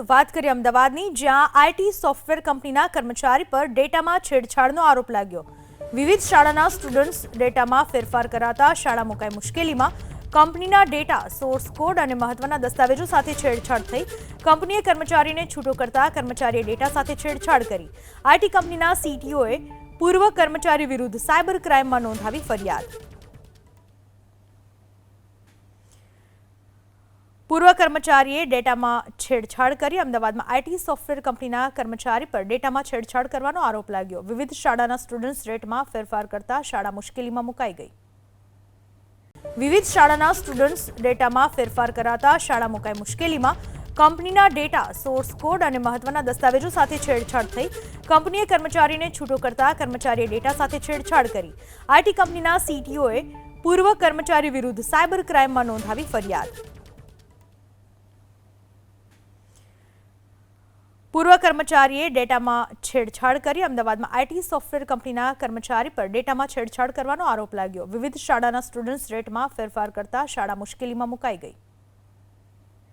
વાત કરીએ અમદાવાદની, જ્યાં આઈટી સોફ્ટવેર કંપનીના કર્મચારી પર ડેટામાં છેડછાડનો આરોપ લાગ્યો। વિવિધ શાળાના સ્ટુડન્ટ્સ ડેટામાં ફેરફાર કરાતા શાળા મુકાઈ મુશ્કેલીમાં। કંપનીના ડેટા, સોર્સ કોડ અને મહત્વના દસ્તાવેજો સાથે છેડછાડ થઈ। કંપનીએ કર્મચારીને છૂટો કરતા કર્મચારીએ ડેટા સાથે છેડછાડ કરી। આઈટી કંપનીના સીટીઓએ પૂર્વ કર્મચારી વિરુદ્ધ સાયબર ક્રાઇમમાં નોંધાવી ફરિયાદ। પૂર્વ કર્મચારીએ ડેટામાં છેડછાડ કરી। અમદાવાદમાં આઈટી સોફ્ટવેર કંપનીના કર્મચારી પર ડેટામાં છેડછાડ કરવાનો આરોપ લાગ્યો। વિવિધ શાળાના સ્ટુડન્ટ્સ ડેટામાં ફેરફાર કરતા શાળા મુશ્કેલીમાં મુકાઈ ગઈ। વિવિધ શાળાના સ્ટુડન્ટ્સ ડેટામાં ફેરફાર કરાતા શાળા મુકાઈ મુશ્કેલીમાં। કંપનીના ડેટા, સોર્સ કોડ અને મહત્વના દસ્તાવેજો સાથે છેડછાડ થઈ। કંપનીએ કર્મચારીને છૂટો કરતા કર્મચારીએ ડેટા સાથે છેડછાડ કરી। આઈટી કંપનીના સીટીઓએ પૂર્વ કર્મચારી વિરુદ્ધ સાયબર ક્રાઇમમાં નોંધાવી ફરિયાદ। પૂર્વ કર્મચારીએ ડેટામાં છેડછાડ કરી। અમદાવાદમાં આઈટી સોફ્ટવેર કંપનીના કર્મચારી પર ડેટામાં છેડછાડ કરવાનો આરોપ લાગ્યો। વિવિધ શાળાના સ્ટુડન્ટ્સ ડેટામાં ફેરફાર કરતા શાળા મુશ્કેલીમાં મુકાઈ ગઈ।